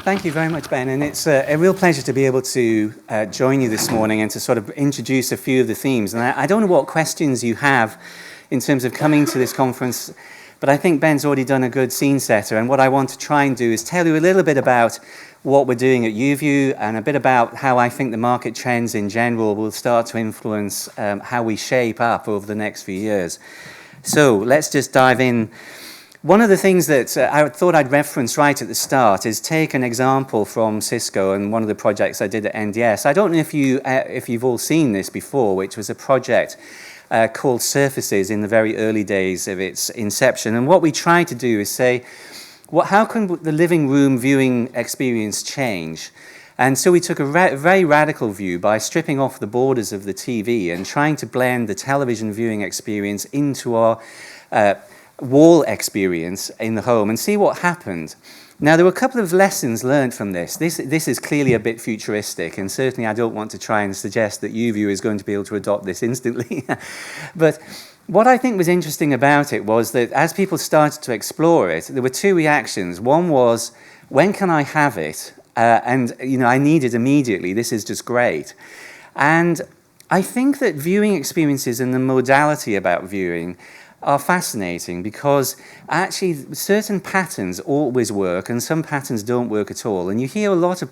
thank you very much, Ben. And it's a real pleasure to be able to join you this morning and to sort of introduce a few of the themes. And I don't know what questions you have in terms of coming to this conference, but I think Ben's already done a good scene setter. And what I want to try and do is tell you a little bit about what we're doing at YouView and a bit about how I think the market trends in general will start to influence how we shape up over the next few years. So let's just dive in. One of the things that I thought I'd reference right at the start is take an example from Cisco and one of the projects I did at NDS. I don't know if you've all seen this before, which was a project called Surfaces in the very early days of its inception. And what we tried to do is say, how can the living room viewing experience change? And so we took a very radical view by stripping off the borders of the TV and trying to blend the television viewing experience into our wall experience in the home and see what happened. Now, there were a couple of lessons learned from this. This is clearly a bit futuristic, and certainly I don't want to try and suggest that YouView is going to be able to adopt this instantly. But what I think was interesting about it was that as people started to explore it, there were two reactions. One was, when can I have it? And I need it immediately. This is just great. And I think that viewing experiences and the modality about viewing are fascinating because actually certain patterns always work and some patterns don't work at all. And you hear a lot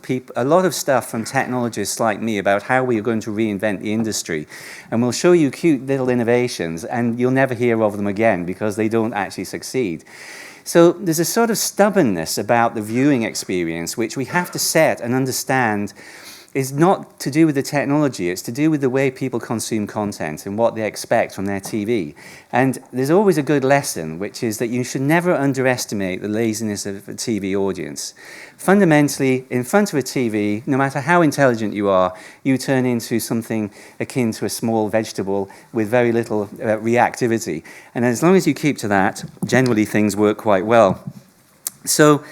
of stuff from technologists like me about how we are going to reinvent the industry. And we'll show you cute little innovations and you'll never hear of them again because they don't actually succeed. So there's a sort of stubbornness about the viewing experience which we have to set and understand is not to do with the technology, it's to do with the way people consume content and what they expect from their TV. And there's always a good lesson, which is that you should never underestimate the laziness of a TV audience. Fundamentally, in front of a TV, no matter how intelligent you are, you turn into something akin to a small vegetable with very little reactivity. And as long as you keep to that, generally things work quite well. So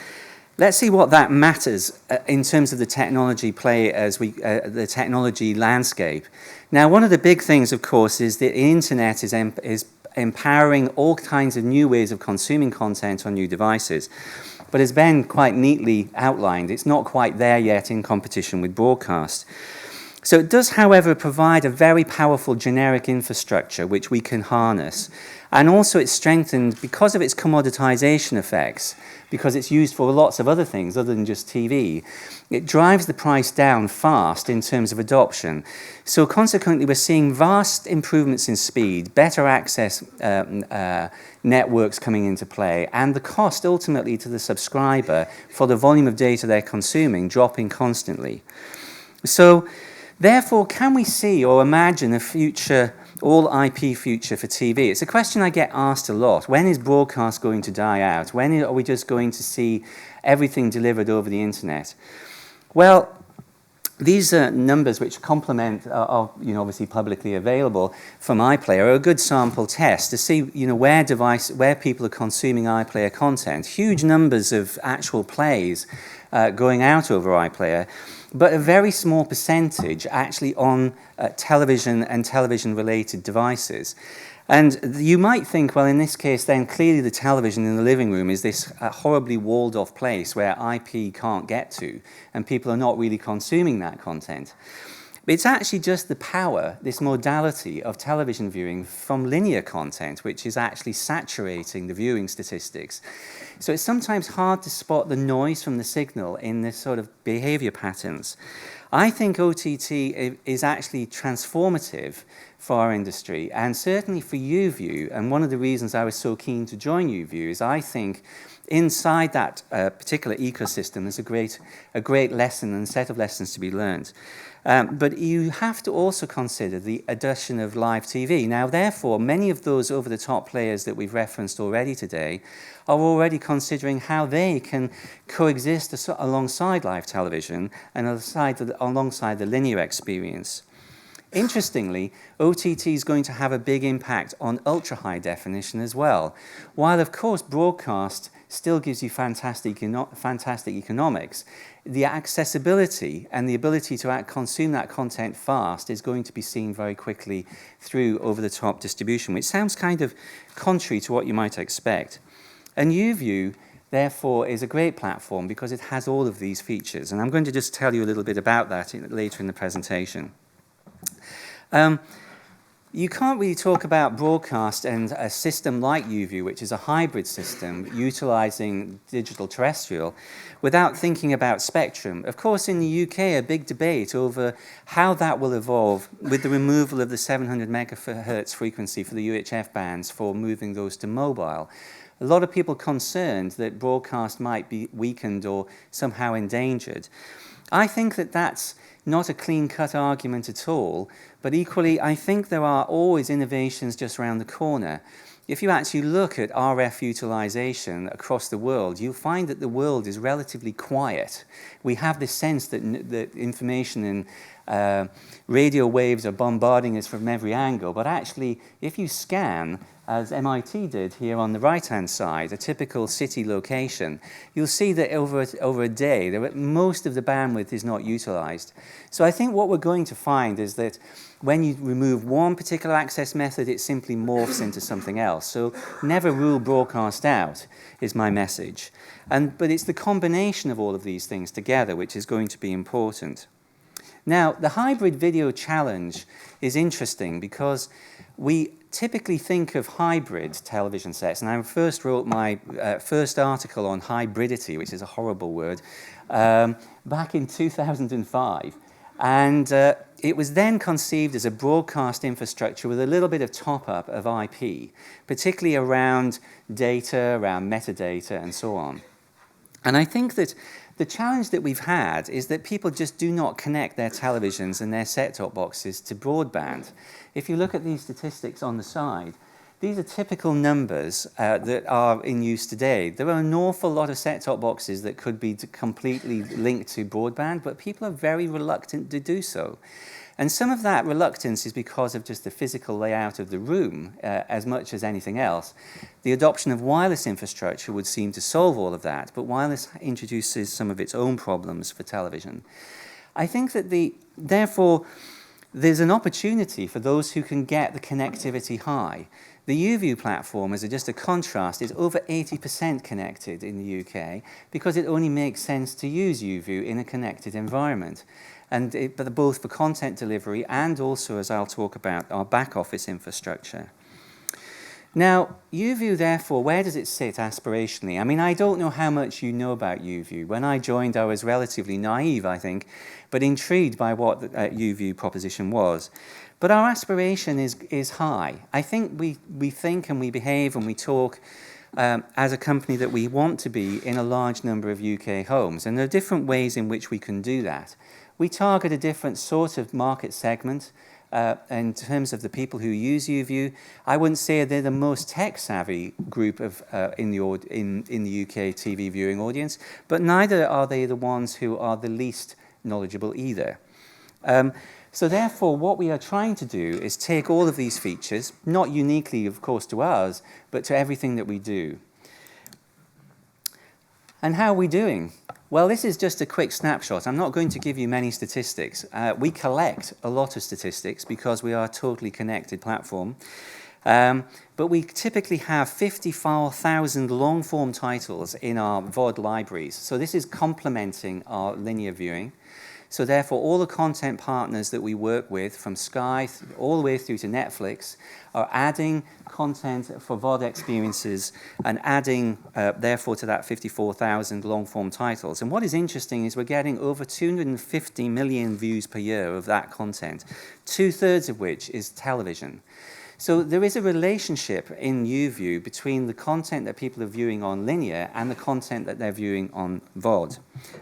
let's see what that matters in terms of the technology play as the technology landscape. Now, one of the big things, of course, is that the internet is empowering all kinds of new ways of consuming content on new devices. But as Ben quite neatly outlined, it's not quite there yet in competition with broadcast. So it does, however, provide a very powerful generic infrastructure which we can harness. And also it's strengthened because of its commoditization effects, because it's used for lots of other things other than just TV. It drives the price down fast in terms of adoption. So consequently, we're seeing vast improvements in speed, better access networks coming into play, and the cost ultimately to the subscriber for the volume of data they're consuming dropping constantly. So therefore, can we see or imagine a future all IP future for TV? It's a question I get asked a lot. When is broadcast going to die out? When are we just going to see everything delivered over the internet? Well, these numbers which complement are obviously publicly available from iPlayer are a good sample test to see where people are consuming iPlayer content. Huge numbers of actual plays going out over iPlayer, but a very small percentage actually on television and television-related devices. And you might think, well, in this case, then clearly the television in the living room is this horribly walled-off place where IP can't get to, and people are not really consuming that content. But it's actually just the power, this modality of television viewing from linear content, which is actually saturating the viewing statistics. So it's sometimes hard to spot the noise from the signal in this sort of behavior patterns. I think OTT is actually transformative for our industry, and certainly for YouView. And one of the reasons I was so keen to join YouView is I think inside that particular ecosystem there's a great lesson and set of lessons to be learned. But you have to also consider the addition of live TV. Now, therefore, many of those over-the-top players that we've referenced already today are already considering how they can coexist alongside live television and alongside the linear experience. Interestingly, OTT is going to have a big impact on ultra-high definition as well. While, of course, broadcast still gives you fantastic economics, the accessibility and the ability to consume that content fast is going to be seen very quickly through over-the-top distribution, which sounds kind of contrary to what you might expect. And YouView therefore is a great platform because it has all of these features. And I'm going to just tell you a little bit about that later in the presentation. You can't really talk about broadcast and a system like YouView, which is a hybrid system utilizing digital terrestrial, without thinking about spectrum. Of course, in the UK, a big debate over how that will evolve with the removal of the 700 megahertz frequency for the UHF bands for moving those to mobile. A lot of people concerned that broadcast might be weakened or somehow endangered. I think that that's not a clean-cut argument at all, but equally, I think there are always innovations just around the corner. If you actually look at RF utilization across the world, you'll find that the world is relatively quiet. We have this sense that information and radio waves are bombarding us from every angle, but actually, if you scan, as MIT did here on the right-hand side, a typical city location, you'll see that over a day, most of the bandwidth is not utilized. So I think what we're going to find is that when you remove one particular access method, it simply morphs into something else. So never rule broadcast out is my message. But it's the combination of all of these things together which is going to be important. Now, the hybrid video challenge is interesting because we typically think of hybrid television sets, and I first wrote my first article on hybridity, which is a horrible word, back in 2005. And it was then conceived as a broadcast infrastructure with a little bit of top-up of IP, particularly around data, around metadata, and so on. And I think that the challenge that we've had is that people just do not connect their televisions and their set-top boxes to broadband. If you look at these statistics on the side, these are typical numbers that are in use today. There are an awful lot of set-top boxes that could be completely linked to broadband, but people are very reluctant to do so. And some of that reluctance is because of just the physical layout of the room as much as anything else. The adoption of wireless infrastructure would seem to solve all of that, but wireless introduces some of its own problems for television. I think that therefore, there's an opportunity for those who can get the connectivity high. The YouView platform, as just a contrast, is over 80% connected in the UK because it only makes sense to use YouView in a connected environment. But both for content delivery and also, as I'll talk about, our back office infrastructure. Now, YouView, therefore, where does it sit aspirationally? I mean, I don't know how much you know about YouView. When I joined, I was relatively naive, I think, but intrigued by what the YouView proposition was. But our aspiration is high. I think we think and we behave and we talk as a company that we want to be in a large number of UK homes. And there are different ways in which we can do that. We target a different sort of market segment in terms of the people who use YouView. I wouldn't say they're the most tech-savvy group of in the UK TV viewing audience, but neither are they the ones who are the least knowledgeable either. So therefore, what we are trying to do is take all of these features, not uniquely, of course, to us, but to everything that we do. And how are we doing? Well, this is just a quick snapshot. I'm not going to give you many statistics. We collect a lot of statistics because we are a totally connected platform. But we typically have 54,000 long-form titles in our VOD libraries. So this is complementing our linear viewing. So therefore, all the content partners that we work with, from Sky all the way through to Netflix, are adding content for VOD experiences and adding, therefore, to that 54,000 long-form titles. And what is interesting is we're getting over 250 million views per year of that content, 2/3 of which is television. So there is a relationship in YouView between the content that people are viewing on linear and the content that they're viewing on VOD,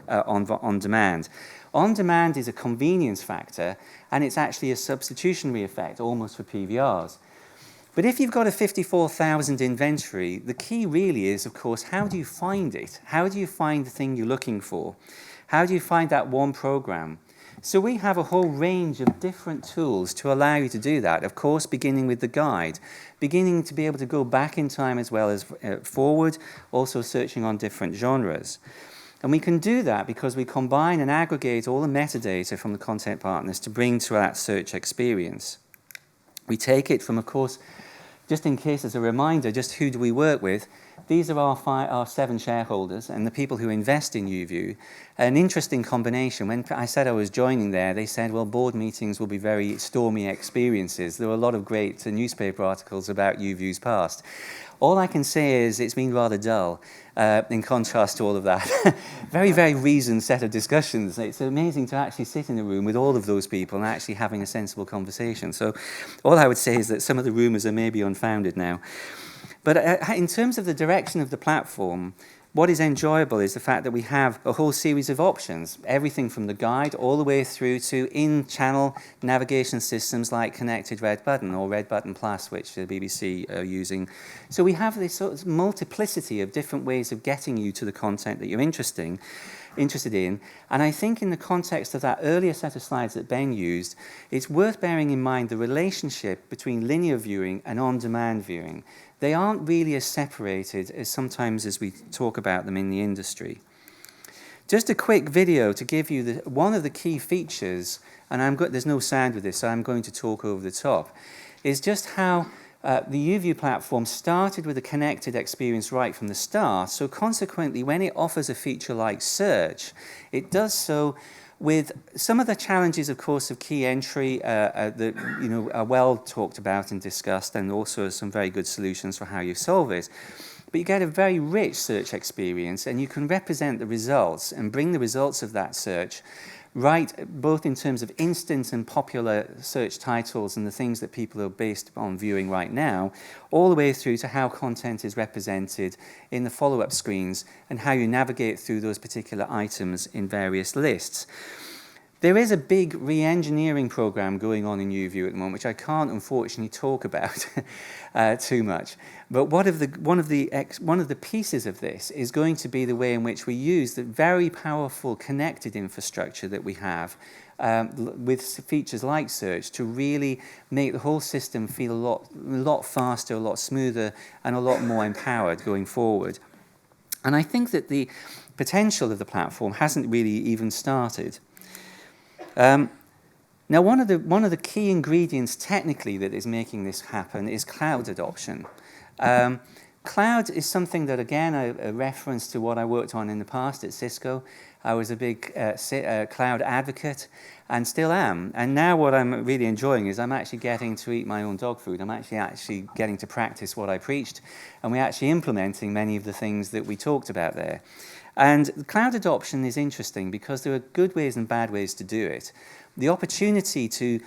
on demand. On demand is a convenience factor, and it's actually a substitutionary effect, almost for PVRs. But if you've got a 54,000 inventory, the key really is, of course, how do you find it? How do you find the thing you're looking for? How do you find that one program? So we have a whole range of different tools to allow you to do that, of course, beginning with the guide, beginning to be able to go back in time as well as forward, also searching on different genres. And we can do that because we combine and aggregate all the metadata from the content partners to bring to that search experience. We take it from, of course, just in case as a reminder, just who do we work with? these are our 7 shareholders and the people who invest in YouView. An interesting combination. When I said I was joining there, they said, well, board meetings will be very stormy experiences. There were a lot of great newspaper articles about YouView's past. All I can say is it's been rather dull in contrast to all of that. Very, very reasoned set of discussions. It's amazing to actually sit in a room with all of those people and actually having a sensible conversation. So all I would say is that some of the rumours are maybe unfounded now. But in terms of the direction of the platform, what is enjoyable is the fact that we have a whole series of options, everything from the guide all the way through to in-channel navigation systems like Connected Red Button or Red Button Plus, which the BBC are using. So we have this sort of multiplicity of different ways of getting you to the content that you're interested in. And I think in the context of that earlier set of slides that Ben used, it's worth bearing in mind the relationship between linear viewing and on-demand viewing. They aren't really as separated as sometimes as we talk about them in the industry. Just a quick video to give you one of the key features, and there's no sound with this, so I'm going to talk over the top, is just how the YouView platform started with a connected experience right from the start. So consequently, when it offers a feature like search, it does so with some of the challenges, of course, of key entry that are well talked about and discussed, and also some very good solutions for how you solve it. But you get a very rich search experience, and you can represent the results and bring the results of that search right, both in terms of instant and popular search titles and the things that people are based on viewing right now, all the way through to how content is represented in the follow-up screens and how you navigate through those particular items in various lists. There is a big re-engineering program going on in YouView at the moment, which I can't unfortunately talk about too much. But one of the pieces of this is going to be the way in which we use the very powerful connected infrastructure that we have with features like search to really make the whole system feel a lot faster, a lot smoother, and a lot more empowered going forward. And I think that the potential of the platform hasn't really even started. Now, one of the key ingredients technically that is making this happen is cloud adoption. Cloud is something that, again, a reference to what I worked on in the past at Cisco. I was a big cloud advocate and still am. And now what I'm really enjoying is I'm actually getting to eat my own dog food. I'm actually getting to practice what I preached, and we're actually implementing many of the things that we talked about there. And cloud adoption is interesting because there are good ways and bad ways to do it. The opportunity to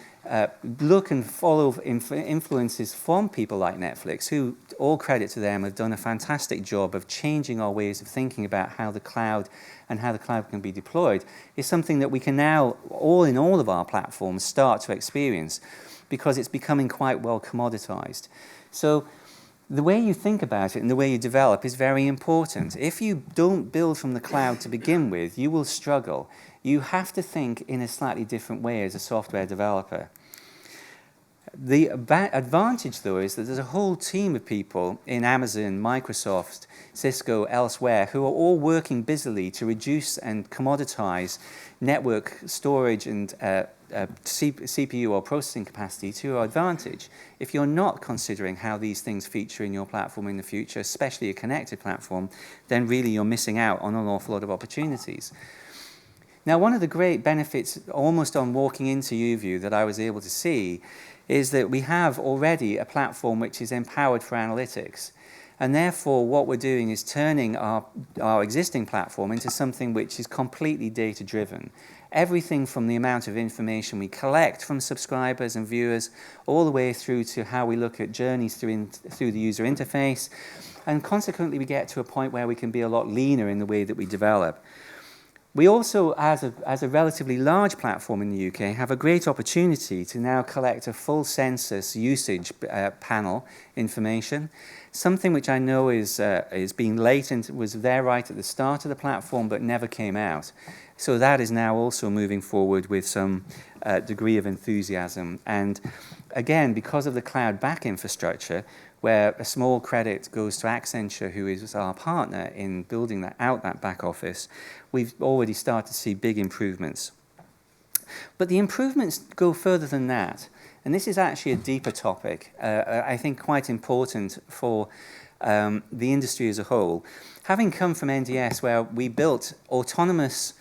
look and follow influences from people like Netflix, who, all credit to them, have done a fantastic job of changing our ways of thinking about how the cloud and how the cloud can be deployed, is something that we can now, in all of our platforms, start to experience because it's becoming quite well commoditized. So the way you think about it and the way you develop is very important. If you don't build from the cloud to begin with, you will struggle. You have to think in a slightly different way as a software developer. The advantage, though, is that there's a whole team of people in Amazon, Microsoft, Cisco, elsewhere, who are all working busily to reduce and commoditize network storage and CPU or processing capacity to your advantage. If you're not considering how these things feature in your platform in the future, especially a connected platform, then really you're missing out on an awful lot of opportunities. Now, one of the great benefits almost on walking into YouView that I was able to see is that we have already a platform which is empowered for analytics. And therefore, what we're doing is turning our existing platform into something which is completely data-driven. Everything from the amount of information we collect from subscribers and viewers, all the way through to how we look at journeys through the user interface. And consequently, we get to a point where we can be a lot leaner in the way that we develop. We also, as a relatively large platform in the UK, have a great opportunity to now collect a full census usage panel information, something which I know is being latent, was there right at the start of the platform but never came out. So that is now also moving forward with some degree of enthusiasm. And again, because of the cloud back infrastructure, where a small credit goes to Accenture, who is our partner in building that back office, we've already started to see big improvements. But the improvements go further than that. And this is actually a deeper topic, I think quite important for the industry as a whole. Having come from NDS, where we built autonomous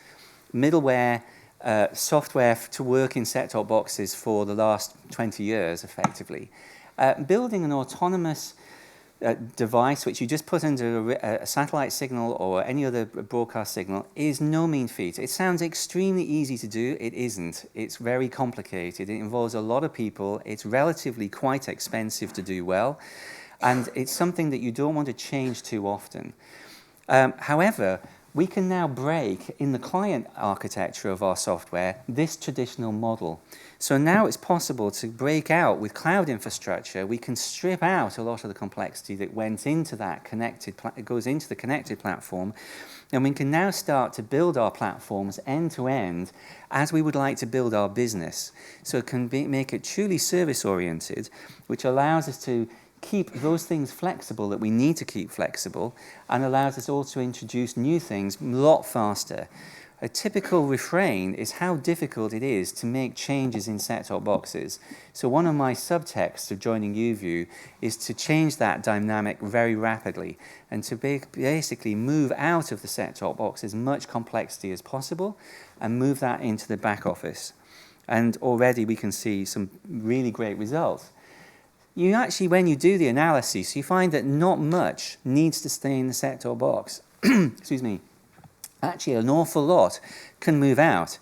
middleware software to work in set-top boxes for the last 20 years, effectively, building an autonomous device which you just put under a satellite signal or any other broadcast signal is no mean feat. It sounds extremely easy to do. It isn't. It's very complicated. It involves a lot of people. It's relatively quite expensive to do well, and it's something that you don't want to change too often. However, we can now break in the client architecture of our software this traditional model. So now it's possible to break out with cloud infrastructure. We can strip out a lot of the complexity that went into that goes into the connected platform, and we can now start to build our platforms end to end as we would like to build our business. So it can make it truly service oriented, which allows us to keep those things flexible that we need to keep flexible, and allows us also to introduce new things a lot faster. A typical refrain is how difficult it is to make changes in set-top boxes. So one of my subtexts of joining YouView is to change that dynamic very rapidly and to basically move out of the set-top box as much complexity as possible and move that into the back office. And already we can see some really great results. You actually, when you do the analysis, you find that not much needs to stay in the set-top box. Excuse me. Actually, an awful lot can move out.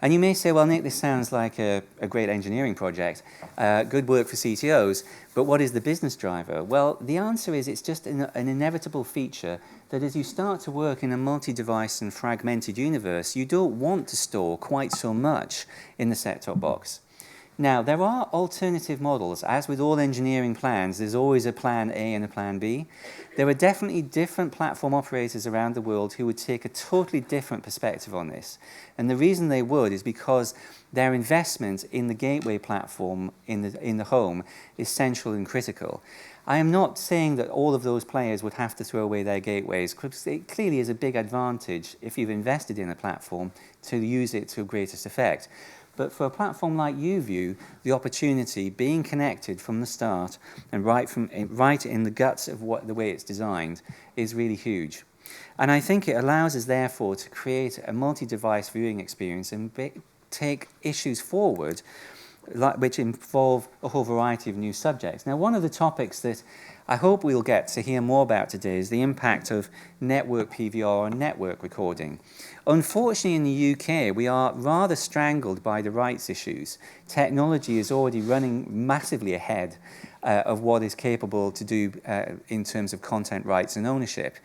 And you may say, well, Nick, this sounds like a great engineering project, good work for CTOs, but what is the business driver? Well, the answer is it's just an inevitable feature that as you start to work in a multi-device and fragmented universe, you don't want to store quite so much in the set-top box. Now, there are alternative models. As with all engineering plans, there's always a plan A and a plan B. There are definitely different platform operators around the world who would take a totally different perspective on this. And the reason they would is because their investment in the gateway platform in the home is central and critical. I am not saying that all of those players would have to throw away their gateways, because it clearly is a big advantage if you've invested in a platform to use it to greatest effect. But for a platform like YouView, the opportunity, being connected from the start and right in the guts of the way it's designed, is really huge. And I think it allows us, therefore, to create a multi-device viewing experience and take issues forward which involve a whole variety of new subjects. Now, one of the topics that I hope we'll get to hear more about today is the impact of network PVR on network recording. Unfortunately, in the UK, we are rather strangled by the rights issues. Technology is already running massively ahead of what is capable to do in terms of content rights and ownership.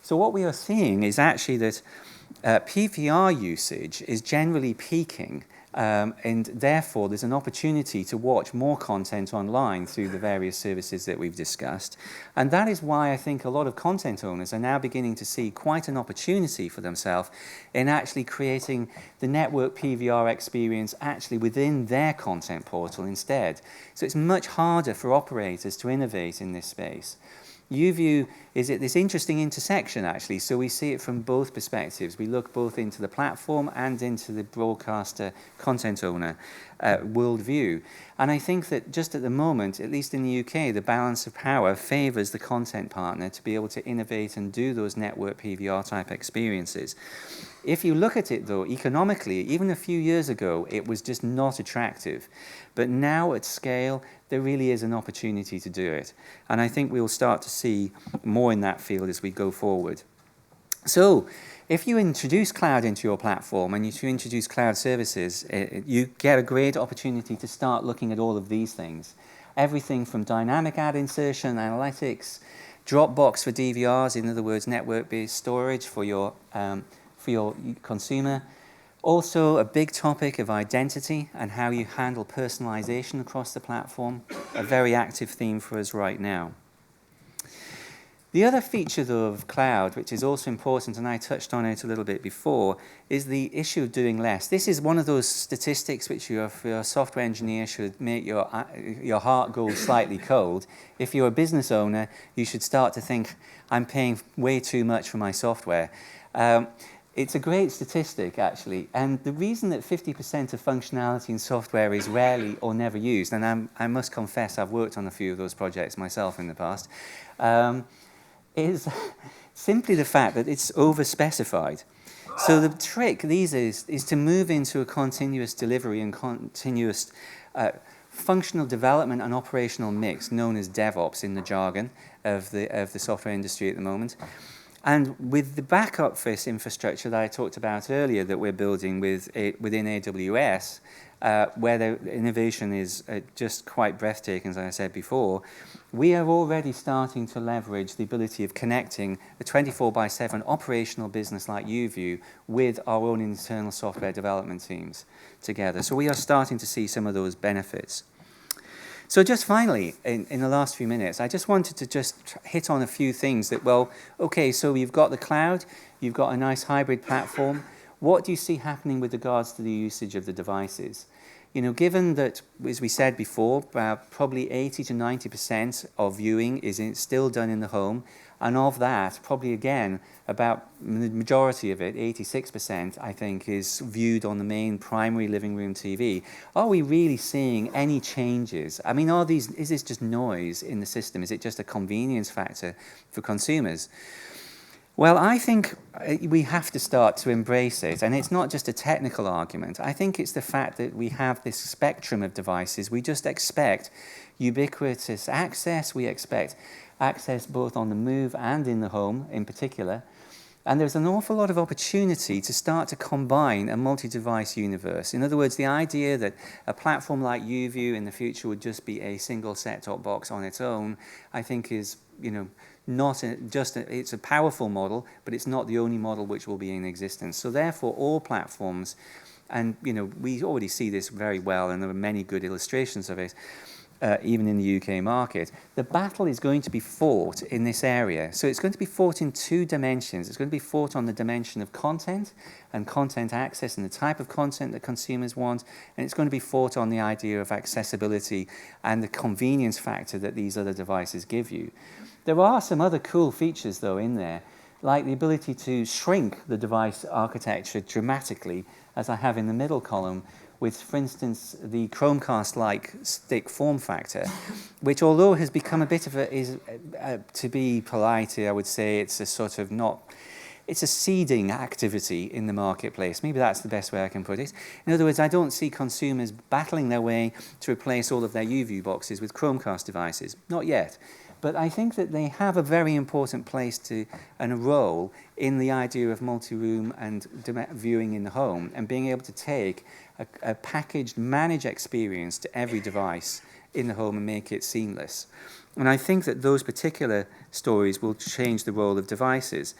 So what we are seeing is actually that PVR usage is generally peaking, and therefore there's an opportunity to watch more content online through the various services that we've discussed. And that is why I think a lot of content owners are now beginning to see quite an opportunity for themselves in actually creating the network PVR experience actually within their content portal instead. So it's much harder for operators to innovate in this space. YouView is at this interesting intersection, actually, so we see it from both perspectives. We look both into the platform and into the broadcaster content owner worldview. And I think that just at the moment, at least in the UK, the balance of power favours the content partner to be able to innovate and do those network PVR type experiences. If you look at it, though, economically, even a few years ago, it was just not attractive. But now at scale, there really is an opportunity to do it. And I think we'll start to see more in that field as we go forward. So if you introduce cloud into your platform and you introduce cloud services, you get a great opportunity to start looking at all of these things. Everything from dynamic ad insertion, analytics, Dropbox for DVRs, in other words, network-based storage for your consumer. Also, a big topic of identity and how you handle personalization across the platform, a very active theme for us right now. The other feature, though, of cloud, which is also important, and I touched on it a little bit before, is the issue of doing less. This is one of those statistics which for a software engineer should make your heart go slightly cold. If you're a business owner, you should start to think, I'm paying way too much for my software. It's a great statistic, actually, and the reason that 50% of functionality in software is rarely or never used, and I must confess I've worked on a few of those projects myself in the past, is simply the fact that it's over-specified. So the trick these is to move into a continuous delivery and continuous functional development and operational mix, known as DevOps in the jargon of the software industry at the moment. And with the backup for this infrastructure that I talked about earlier that we're building within AWS, where the innovation is just quite breathtaking, as I said before, we are already starting to leverage the ability of connecting a 24/7 operational business like YouView with our own internal software development teams together. So we are starting to see some of those benefits. So just finally, in the last few minutes, I just wanted to just hit on a few things that, well, okay, so you've got the cloud, you've got a nice hybrid platform. What do you see happening with regards to the usage of the devices? You know, given that, as we said before, probably 80 to 90% of viewing is still done in the home, and of that, probably again, about the majority of it, 86%, I think, is viewed on the main primary living room TV. Are we really seeing any changes? I mean, is this just noise in the system? Is it just a convenience factor for consumers? Well, I think we have to start to embrace it, and it's not just a technical argument. I think it's the fact that we have this spectrum of devices. We just expect ubiquitous access. We expect access both on the move and in the home in particular. And there's an awful lot of opportunity to start to combine a multi-device universe. In other words, the idea that a platform like YouView in the future would just be a single set-top box on its own, I think is, you know, it's a powerful model, but it's not the only model which will be in existence. So therefore, all platforms, and you know, we already see this very well, and there are many good illustrations of it, even in the UK market. The battle is going to be fought in this area. So it's going to be fought in two dimensions. It's going to be fought on the dimension of content and content access and the type of content that consumers want, and it's going to be fought on the idea of accessibility and the convenience factor that these other devices give you. There are some other cool features, though, in there, like the ability to shrink the device architecture dramatically, as I have in the middle column, with, for instance, the Chromecast-like stick form factor, which, although has become a bit of to be polite, I would say it's a sort of it's a seeding activity in the marketplace. Maybe that's the best way I can put it. In other words, I don't see consumers battling their way to replace all of their YouView boxes with Chromecast devices. Not yet. But I think that they have a very important place and a role in the idea of multi-room and viewing in the home, and being able to take a packaged, managed experience to every device in the home and make it seamless. And I think that those particular stories will change the role of devices.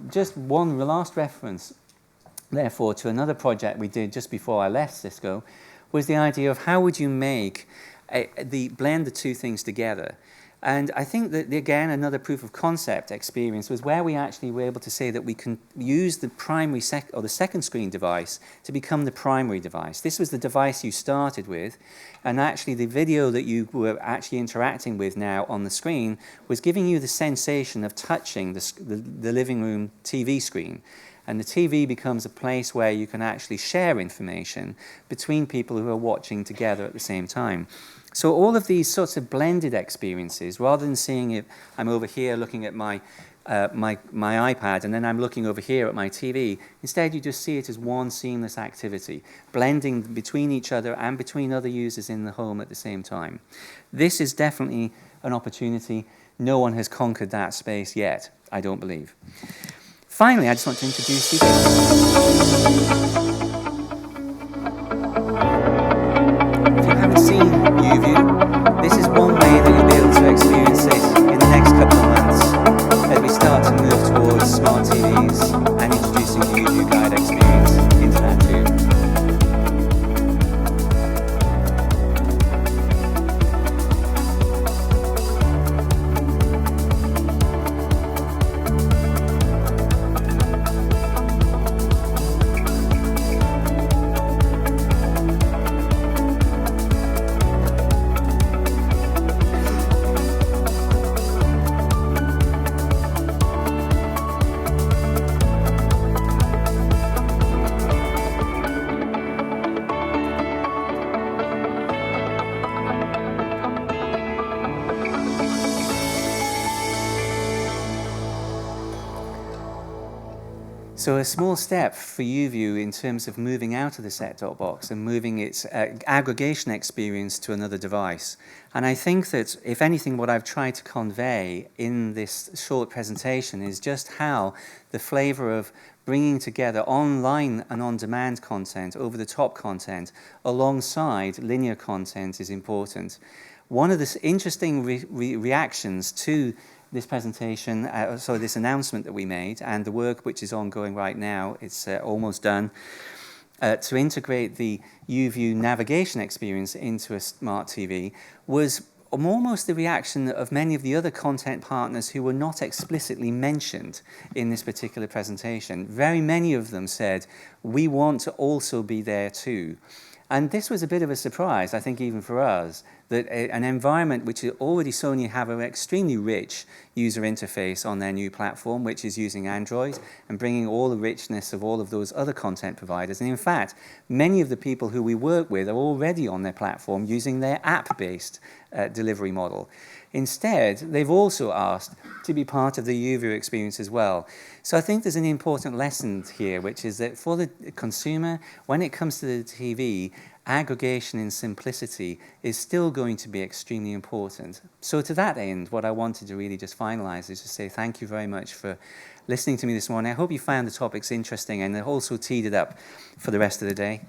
Just one last reference, therefore, to another project we did just before I left Cisco, was the idea of how would you blend the two things together. And I think that, again, another proof of concept experience was where we actually were able to say that we can use the primary or the second screen device to become the primary device. This was the device you started with, and actually the video that you were actually interacting with now on the screen was giving you the sensation of touching the living room TV screen. And the TV becomes a place where you can actually share information between people who are watching together at the same time. So all of these sorts of blended experiences, rather than seeing it, I'm over here looking at my iPad, and then I'm looking over here at my TV. Instead, you just see it as one seamless activity, blending between each other and between other users in the home at the same time. This is definitely an opportunity. No one has conquered that space yet, I don't believe. Finally, I just want to introduce you. If you haven't seen YouView, this is one way that you'll be able to experience it in the next couple of months as we start to move towards smart TVs and introducing the YouView guide experience into that too. So a small step for YouView in terms of moving out of the set-top box and moving its aggregation experience to another device. And I think that, if anything, what I've tried to convey in this short presentation is just how the flavor of bringing together online and on-demand content, over-the-top content, alongside linear content is important. One of the interesting reactions to this presentation, this announcement that we made, and the work which is ongoing right now, it's almost done, to integrate the YouView navigation experience into a smart TV, was almost the reaction of many of the other content partners who were not explicitly mentioned in this particular presentation. Very many of them said, we want to also be there too. And this was a bit of a surprise, I think, even for us, that an environment which already Sony have an extremely rich user interface on their new platform, which is using Android, and bringing all the richness of all of those other content providers. And in fact, many of the people who we work with are already on their platform using their app-based delivery model. Instead, they've also asked to be part of the YouView experience as well. So I think there's an important lesson here, which is that for the consumer, when it comes to the TV, aggregation and simplicity is still going to be extremely important. So to that end, what I wanted to really just finalize is to say thank you very much for listening to me this morning. I hope you found the topics interesting and also teed it up for the rest of the day.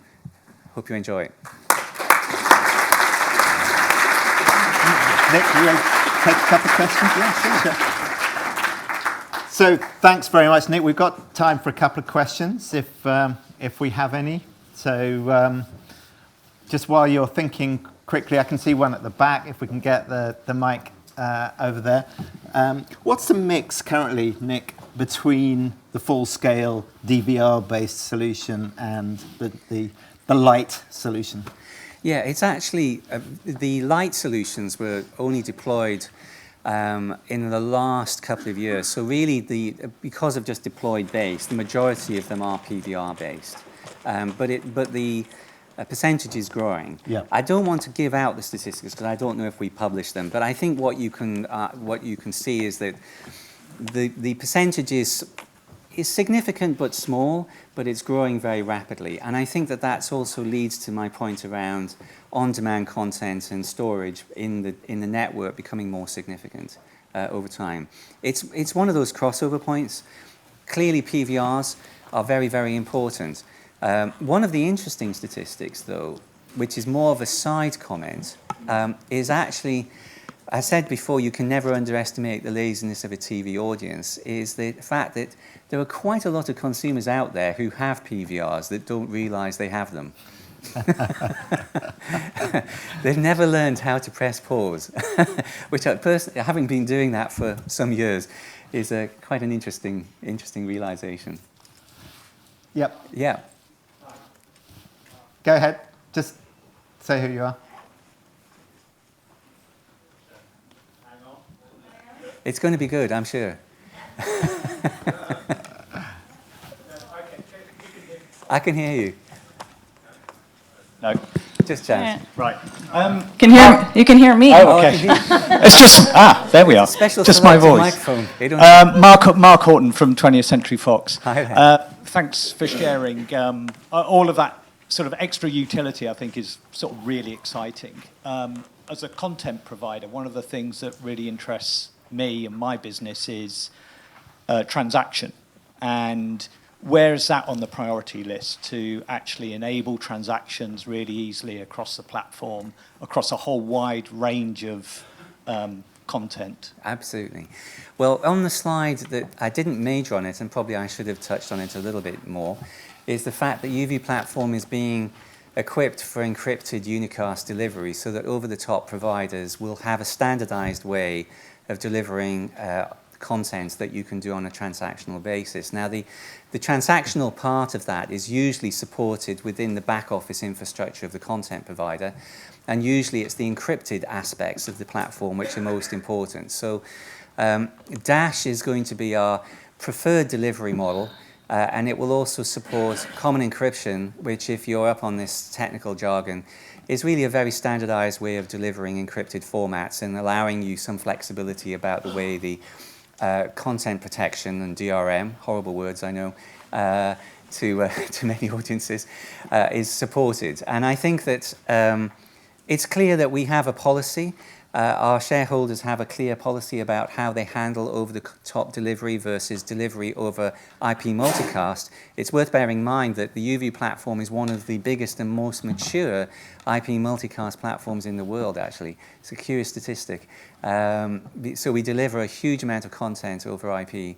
Hope you enjoy it. Nick, you want to take a couple of questions? Yeah, sure. So thanks very much, Nick. We've got time for a couple of questions, if we have any. So just while you're thinking quickly, I can see one at the back, if we can get the mic over there. What's the mix currently, Nick, between the full-scale DVR-based solution and the light solution? Yeah, it's actually, the light solutions were only deployed in the last couple of years. So really, because of just deployed base, the majority of them are PVR based. But the percentage is growing. Yeah. I don't want to give out the statistics because I don't know if we publish them. But I think what you can see is that the percentage is significant but small, but it's growing very rapidly. And I think that also leads to my point around on-demand content and storage in the network becoming more significant over time. It's one of those crossover points. Clearly, PVRs are very, very important. One of the interesting statistics, though, which is more of a side comment, is actually, I said before, you can never underestimate the laziness of a TV audience, is the fact that there are quite a lot of consumers out there who have PVRs that don't realize they have them. They've never learned how to press pause, which having been doing that for some years, is quite an interesting realization. Yep. Yeah. Go ahead. Just say who you are. It's going to be good, I'm sure. I can hear you. No. Just chat. Yeah. Right. You can hear me. Oh, okay. It's just, there we are. Special just my voice. Microphone. Mark Horton from 20th Century Fox. Hi there. Thanks for sharing. All of that sort of extra utility, I think, is sort of really exciting. As a content provider, one of the things that really interests me and my business is transaction. And where is that on the priority list to actually enable transactions really easily across the platform, across a whole wide range of content? Absolutely. Well, on the slide that I didn't major on it, and probably I should have touched on it a little bit more, is the fact that YouView platform is being equipped for encrypted unicast delivery so that over-the-top providers will have a standardized way of delivering content that you can do on a transactional basis. Now, the transactional part of that is usually supported within the back office infrastructure of the content provider, and usually it's the encrypted aspects of the platform which are most important. So Dash is going to be our preferred delivery model, and it will also support common encryption, which, if you're up on this technical jargon, is really a very standardized way of delivering encrypted formats and allowing you some flexibility about the way the content protection and DRM, horrible words I know, to many audiences, is supported. And I think that it's clear that we have a policy. Our shareholders have a clear policy about how they handle over-the-top delivery versus delivery over IP multicast. It's worth bearing in mind that the YouView platform is one of the biggest and most mature IP multicast platforms in the world, actually. It's a curious statistic. So we deliver a huge amount of content over IP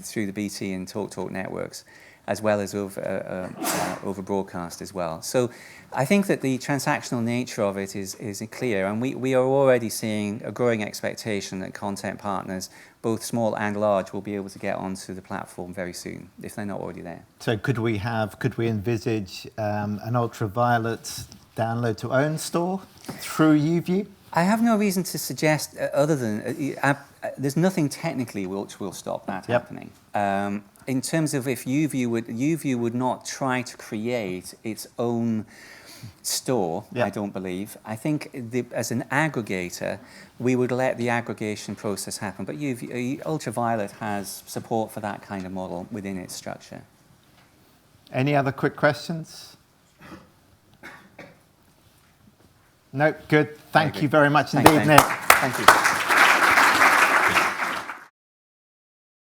through the BT and TalkTalk networks, as well as over broadcast as well. So I think that the transactional nature of it is clear, and we are already seeing a growing expectation that content partners, both small and large, will be able to get onto the platform very soon, if they're not already there. So could we envisage an ultraviolet download to own store through YouView? I have no reason to suggest, other than there's nothing technically which will stop that happening. In terms of if YouView would not try to create its own store, I don't believe. I think as an aggregator, we would let the aggregation process happen. But Ultraviolet has support for that kind of model within its structure. Any other quick questions? No, good. Thank you very much indeed, Nick. Thank you.